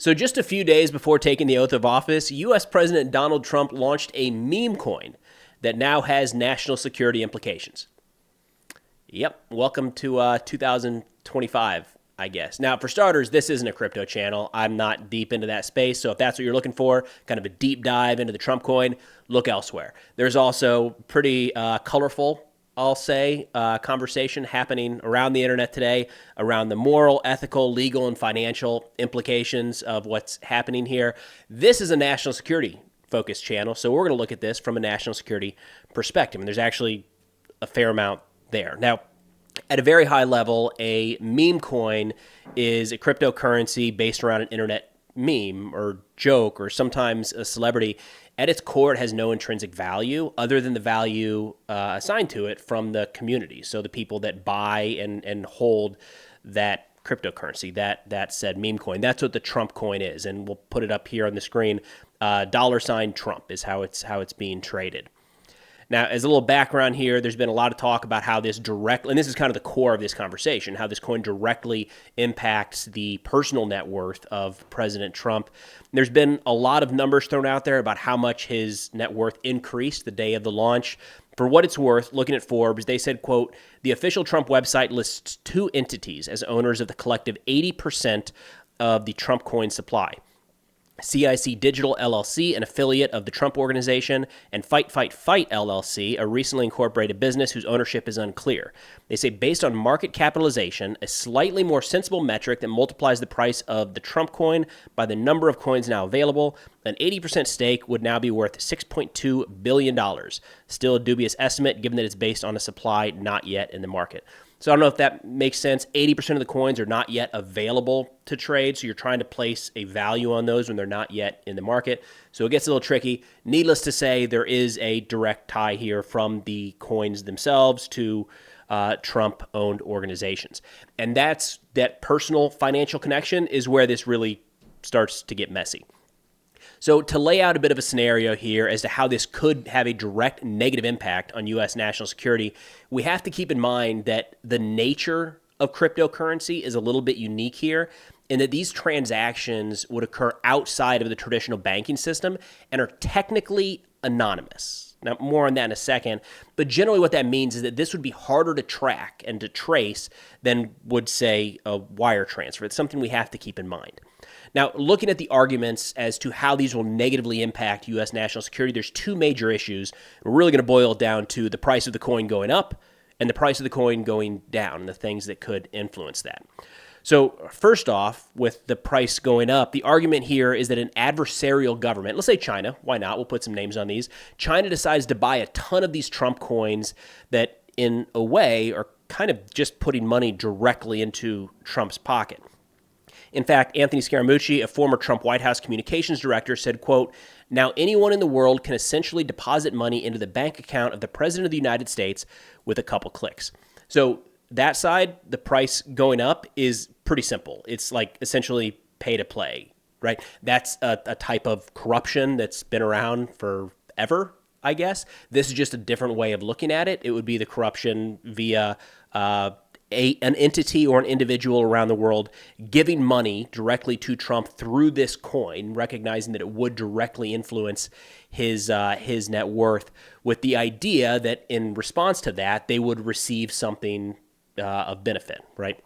So just a few days before taking the oath of office, U.S. President Donald Trump launched a meme coin that now has national security implications. Yep, welcome to 2025, I guess. Now, for starters, this isn't a crypto channel. I'm not deep into that space, so if that's what you're looking for, kind of a deep dive into the Trump coin, look elsewhere. There's also pretty colorful, I'll say, conversation happening around the internet today around the moral, ethical, legal, and financial implications of what's happening here. This is a national security focused channel, so we're going to look at this from a national security perspective, and there's actually a fair amount there. Now, at a very high level, a meme coin is a cryptocurrency based around an internet meme or joke or sometimes a celebrity. At its core, it has no intrinsic value other than the value assigned to it from the community. So the people that buy and hold that cryptocurrency, that said meme coin. That's what the Trump coin is, and we'll put it up here on the screen. $Trump is how it's being traded. Now, as a little background here, there's been a lot of talk about how this directly, and this is kind of the core of this conversation, how this coin directly impacts the personal net worth of President Trump. There's been a lot of numbers thrown out there about how much his net worth increased the day of the launch. For what it's worth, looking at Forbes, they said, quote, the official Trump website lists two entities as owners of the collective 80% of the Trump coin supply. CIC Digital LLC, an affiliate of the Trump Organization, and Fight Fight Fight LLC, a recently incorporated business whose ownership is unclear. They say based on market capitalization, a slightly more sensible metric that multiplies the price of the Trump coin by the number of coins now available, an 80% stake would now be worth $6.2 billion. Still a dubious estimate given that it's based on a supply not yet in the market. So I don't know if that makes sense. 80% of the coins are not yet available to trade, so you're trying to place a value on those when they're not yet in the market. So it gets a little tricky. Needless to say, there is a direct tie here from the coins themselves to Trump-owned organizations. And that personal financial connection is where this really starts to get messy. So to lay out a bit of a scenario here as to how this could have a direct negative impact on U.S. national security, we have to keep in mind that the nature of cryptocurrency is a little bit unique here in that these transactions would occur outside of the traditional banking system and are technically anonymous. Now, more on that in a second, but generally what that means is that this would be harder to track and to trace than would, say, a wire transfer. It's something we have to keep in mind. Now, looking at the arguments as to how these will negatively impact U.S. national security, there's two major issues. We're really going to boil it down to the price of the coin going up and the price of the coin going down, and the things that could influence that. So first off, with the price going up, the argument here is that an adversarial government, let's say China, why not? We'll put some names on these. China decides to buy a ton of these Trump coins that, in a way, are kind of just putting money directly into Trump's pocket. In fact, Anthony Scaramucci, a former Trump White House communications director, said, quote, now anyone in the world can essentially deposit money into the bank account of the President of the United States with a couple clicks. So that side, the price going up is pretty simple. It's like essentially pay to play, right? That's a type of corruption that's been around forever, I guess. This is just a different way of looking at it. It would be the corruption via an entity or an individual around the world giving money directly to Trump through this coin, recognizing that it would directly influence his net worth, with the idea that in response to that, they would receive something of benefit, right?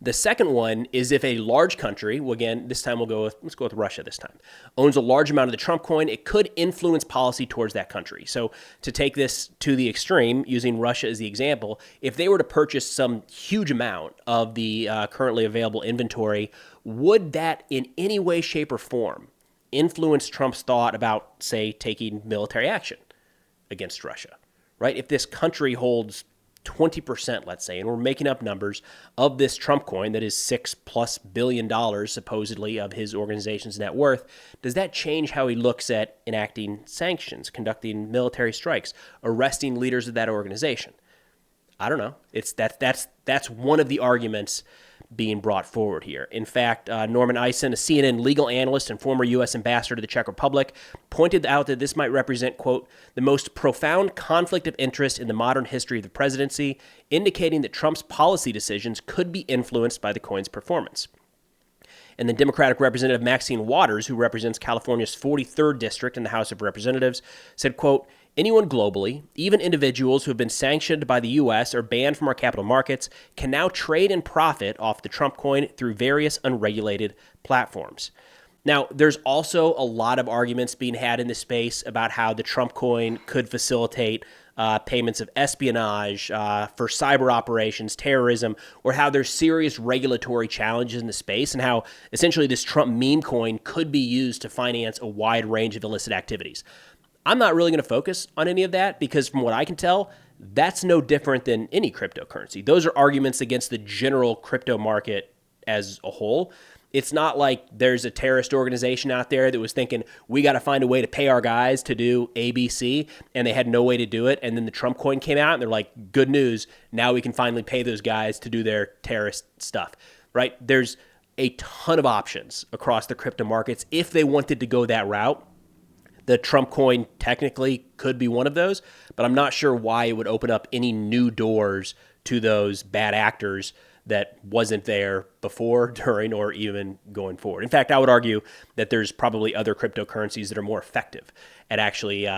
The second one is if a large country, well, again, this time let's go with Russia this time, owns a large amount of the Trump coin, it could influence policy towards that country. So to take this to the extreme, using Russia as the example, if they were to purchase some huge amount of the currently available inventory, would that in any way, shape, or form influence Trump's thought about, say, taking military action against Russia, right? If this country holds 20%, let's say, and we're making up numbers, of this Trump coin that is $6+ billion supposedly of his organization's net worth, does that change how he looks at enacting sanctions, conducting military strikes, arresting leaders of that organization? I don't know. That's one of the arguments being brought forward here. In fact, Norman Eisen, a CNN legal analyst and former U.S. ambassador to the Czech Republic, pointed out that this might represent, quote, the most profound conflict of interest in the modern history of the presidency, indicating that Trump's policy decisions could be influenced by the coin's performance. And then Democratic Representative Maxine Waters, who represents California's 43rd District in the House of Representatives, said, quote, anyone globally, even individuals who have been sanctioned by the U.S. or banned from our capital markets, can now trade and profit off the Trump coin through various unregulated platforms. Now, there's also a lot of arguments being had in this space about how the Trump coin could facilitate payments of espionage for cyber operations, terrorism, or how there's serious regulatory challenges in the space and how essentially this Trump meme coin could be used to finance a wide range of illicit activities. I'm not really going to focus on any of that because from what I can tell, that's no different than any cryptocurrency. Those are arguments against the general crypto market as a whole. It's not like there's a terrorist organization out there that was thinking, we got to find a way to pay our guys to do ABC, and they had no way to do it. And then the Trump coin came out, and they're like, good news, now we can finally pay those guys to do their terrorist stuff, right? There's a ton of options across the crypto markets if they wanted to go that route. The Trump coin technically could be one of those, but I'm not sure why it would open up any new doors to those bad actors that wasn't there before, during, or even going forward. In fact, I would argue that there's probably other cryptocurrencies that are more effective at actually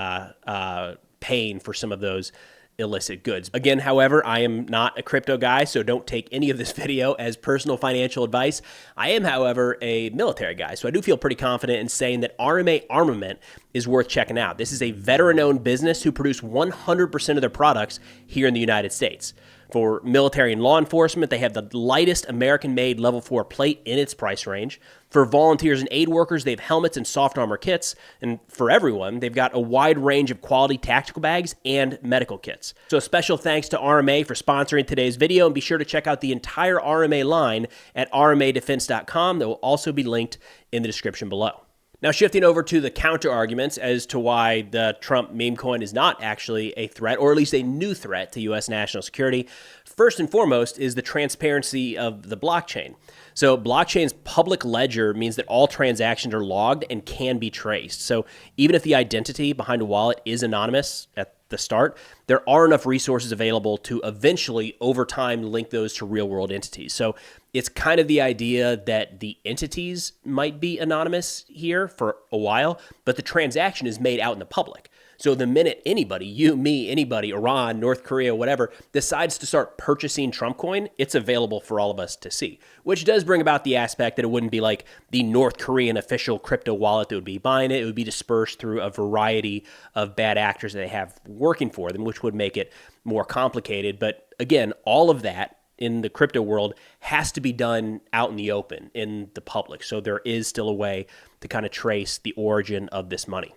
paying for some of those illicit goods. Again, however, I am not a crypto guy, so don't take any of this video as personal financial advice. I am, however, a military guy, so I do feel pretty confident in saying that RMA Armament is worth checking out. This is a veteran-owned business who produce 100% of their products here in the United States. For military and law enforcement, they have the lightest American-made Level 4 plate in its price range. For volunteers and aid workers, they have helmets and soft armor kits. And for everyone, they've got a wide range of quality tactical bags and medical kits. So a special thanks to RMA for sponsoring today's video, and be sure to check out the entire RMA line at rmadefense.com. That will also be linked in the description below. Now, shifting over to the counter arguments as to why the Trump meme coin is not actually a threat, or at least a new threat to U.S. national security. First and foremost is the transparency of the blockchain. So blockchain's public ledger means that all transactions are logged and can be traced. So even if the identity behind a wallet is anonymous at the start, there are enough resources available to eventually, over time, link those to real-world entities. So it's kind of the idea that the entities might be anonymous here for a while, but the transaction is made out in the public. So the minute anybody, you, me, anybody, Iran, North Korea, whatever, decides to start purchasing Trump coin, it's available for all of us to see, which does bring about the aspect that it wouldn't be like the North Korean official crypto wallet that would be buying it. It would be dispersed through a variety of bad actors that they have working for them, which would make it more complicated. But again, all of that in the crypto world has to be done out in the open, in the public. So there is still a way to kind of trace the origin of this money,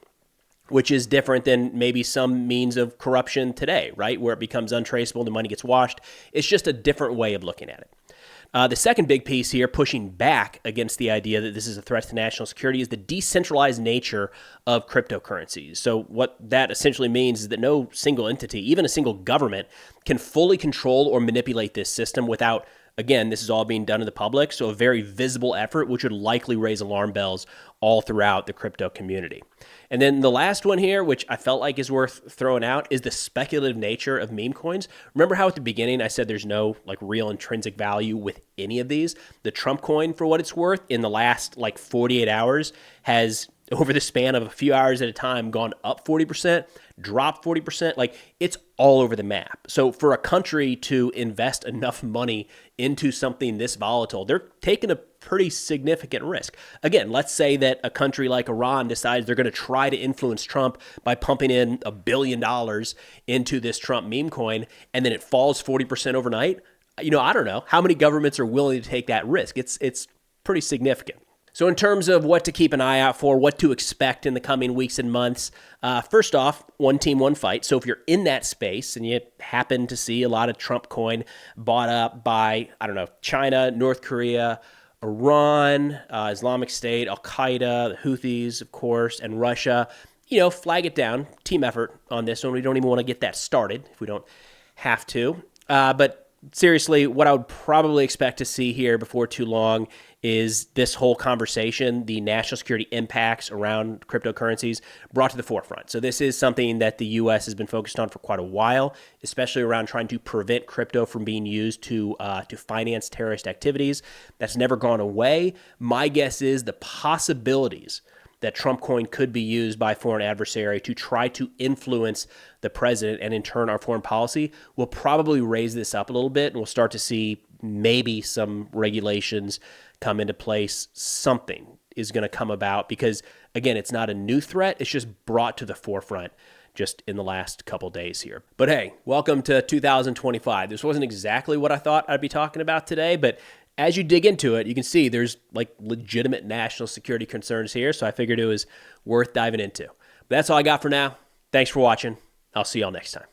which is different than maybe some means of corruption today, right? Where it becomes untraceable, the money gets washed. It's just a different way of looking at it. The second big piece here, pushing back against the idea that this is a threat to national security, is the decentralized nature of cryptocurrencies. So what that essentially means is that no single entity, even a single government, can fully control or manipulate this system without, again, this is all being done in the public, so a very visible effort, which would likely raise alarm bells all throughout the crypto community. And then the last one here, which I felt like is worth throwing out, is the speculative nature of meme coins. Remember how at the beginning I said there's no like real intrinsic value with any of these? The Trump coin, for what it's worth, in the last like 48 hours has, over the span of a few hours at a time, gone up 40%, dropped 40%. Like, it's all over the map. So for a country to invest enough money into something this volatile, they're taking a pretty significant risk. Again, let's say that a country like Iran decides they're going to try to influence Trump by pumping in $1 billion into this Trump meme coin, and then it falls 40% overnight. You know, I don't know how many governments are willing to take that risk. It's pretty significant. So in terms of what to keep an eye out for, what to expect in the coming weeks and months, first off, one team, one fight. So if you're in that space and you happen to see a lot of Trump coin bought up by, I don't know, China, North Korea, Iran, Islamic State, Al-Qaeda, the Houthis, of course, and Russia, you know, flag it down. Team effort on this one. We don't even want to get that started if we don't have to. But seriously, what I would probably expect to see here before too long is this whole conversation, the national security impacts around cryptocurrencies, brought to the forefront. So this is something that the U.S. has been focused on for quite a while, especially around trying to prevent crypto from being used to finance terrorist activities. That's never gone away. My guess is the possibilities that Trump coin could be used by a foreign adversary to try to influence the president and in turn our foreign policy will probably raise this up a little bit, and we'll start to see maybe some regulations come into place. Something is going to come about because, again, it's not a new threat. It's just brought to the forefront just in the last couple days here. But hey, welcome to 2025. This wasn't exactly what I thought I'd be talking about today, but as you dig into it, you can see there's like legitimate national security concerns here, so I figured it was worth diving into. But that's all I got for now. Thanks for watching. I'll see y'all next time.